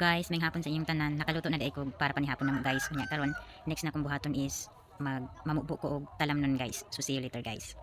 Guys, may hapon sa inyong tanan. Nakaluto na di ko para panihapon na guys. Unya karon, next na kong buhaton is mamubo ko og talam nun guys. So see you later guys.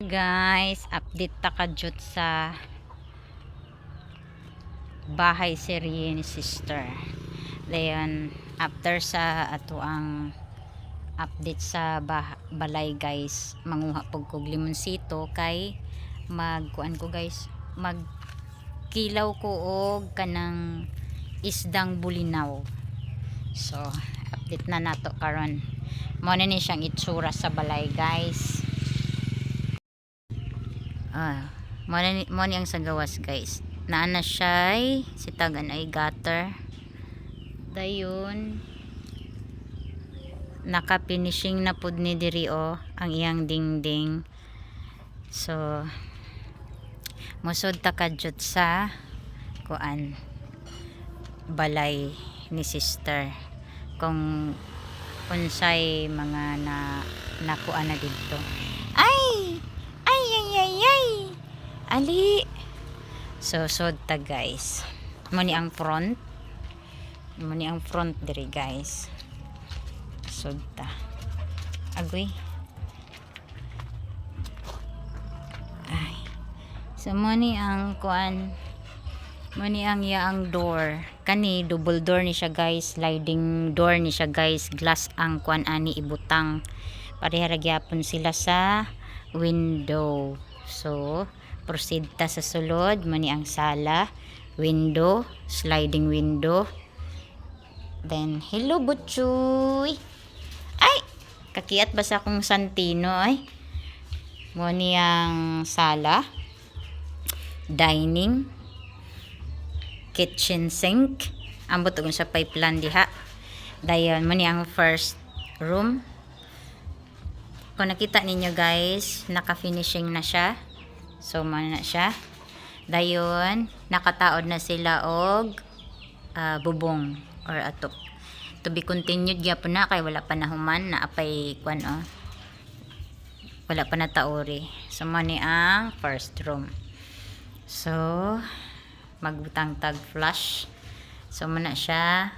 Guys, update ta kadyot sa bahay serye ni sister. Dayon after sa ato ang update sa balay guys, manguha pug kog limonsito kay magkuan ko guys, magkilaw ko og kanang isdang bulinaw. So update na nato karon. Mo na ni siyang itsura sa balay guys. Mo ni ang sagawas guys. Naana siya'y sitagan ay gutter. Dayon naka-finishing na pud ni diri ang iyang dingding. So musod ta kadyot sa kuan balay ni sister. Kung unsay mga nakuan na dito. Ay ali. So sod ta guys. Mo ni ang front diri guys. Sod ta. Agoy. Ay. So mo ni ang kuan. Mo ni ang yaang door. Kani double door ni siya guys. Sliding door ni siya guys. Glass ang kuan ani ibutang. Pareha gyapon sila sa window. So proceed ta sa sulod. Mo ni ang sala, window, sliding window. Then hello butchoy. Ay, kakiat ba sa akong santino ay? Mo ni ang sala, dining, kitchen sink. Ambot og sa pipeline diha. Dayon mo ni ang first room. Kung nakita ninyo guys, naka-finishing na siya. So man na siya. Dayon nakataod na sila og bubong or atop. To be continued gyapon na kay wala pa nahuman na apay kuan wala pa na taori. So man ni ang first room. So magbutang tag flush. So man na siya.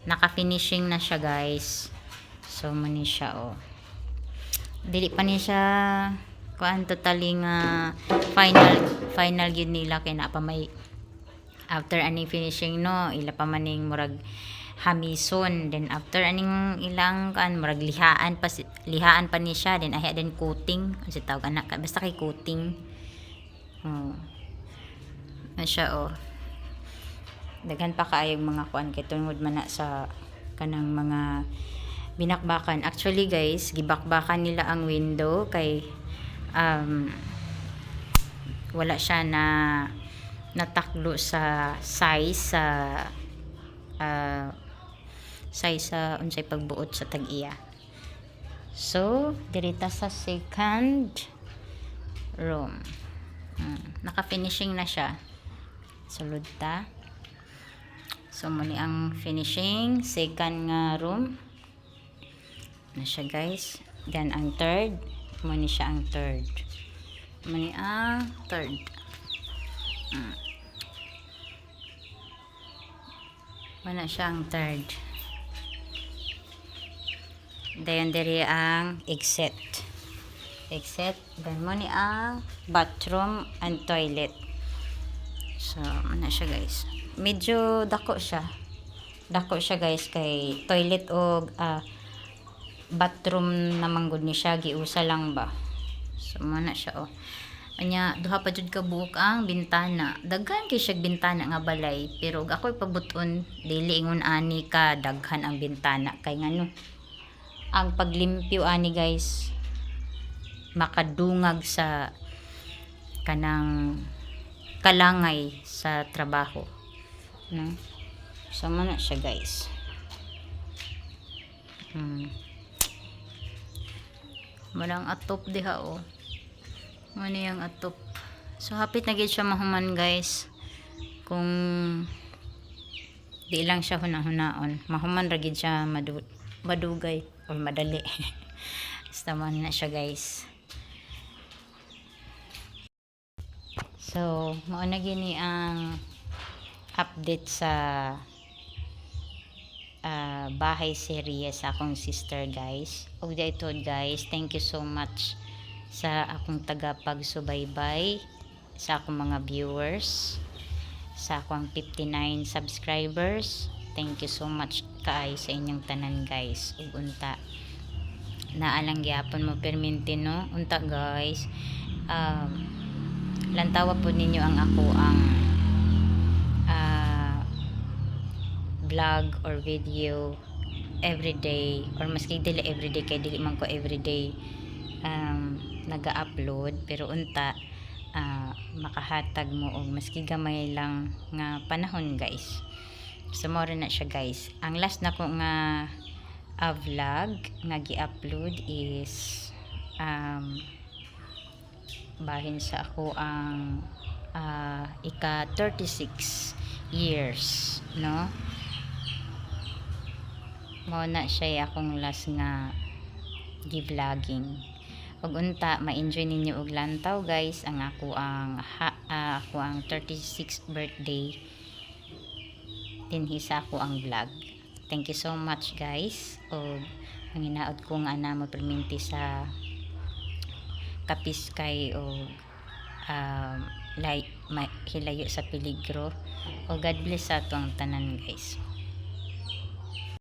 Naka-finishing na siya guys. So man ni siya dili pa ni siya kuan totally nga final yun nila kay na pa may after aning finishing no ila pa maning murag hamison, then after aning ilang kan murag lihaan pa ni siya, then ahi din coating kasi tawag anak basta kay coating na siya daghan pa kaayong mga kuan kay tungod man na sa kanang mga binakbakan. Actually guys, gibakbakan nila ang window kay wala siya na nataklo sa size sa unsay pagbuot sa tag-iya. So dirita sa second room. Naka-finishing na siya. Sulod ta. So muni ang finishing second nga room na siya guys. Then ang third, muni siya ang third. Muni ang third. Mana siya ang third. Dayon diri ang exit. Then muni ang bathroom and toilet. So mana siya guys. Medyo dako siya guys kay toilet o bathroom naman gud ni siya giusa lang ba. So mana siya anya duha pa jud ka buok ang bintana. Daghan kay siya bintana nga balay pero ako'y pabuton dili ingon ani ka daghan ang bintana kay ngano ang paglimpyo ani guys makadungag sa kanang kalangay sa trabaho no. So mana siya guys. Malang atop diha Muna yung atop. So hapit na gid siya mahuman guys. Kung di lang siya hunahunaon, mahuman ra gid siya madugay or madali. Basta man na siya guys. So mao na gini ang update sa bahay serye sa akong sister guys. Og dayto guys, thank you so much sa akong tagapagsubaybay, sa akong mga viewers, sa akong 59 subscribers. Thank you so much kaay sa inyong tanan guys. Ug unta naalang gyapon mo perminti no unta guys, lantawa po ninyo ang ako ang vlog or video everyday, or maski dili everyday kay dili man ko everyday naga-upload, pero unta makahatag mo og maski gamay lang nga panahon guys. So mo na siya guys. Ang last na ko nga vlog nga gi-upload is bahin sa ako ang ika 36 years no, mo na siya akong last nga gi-vlogging. Ug unta ma-enjoy ninyo og lantaw guys ang ako ang ako ang 36th birthday dinhi sa ako ang vlog. Thank you so much guys. Og ang hinaot ko nga na mo perminti sa kapiskay o hilayo sa peligro. O God bless sa atong tanan guys.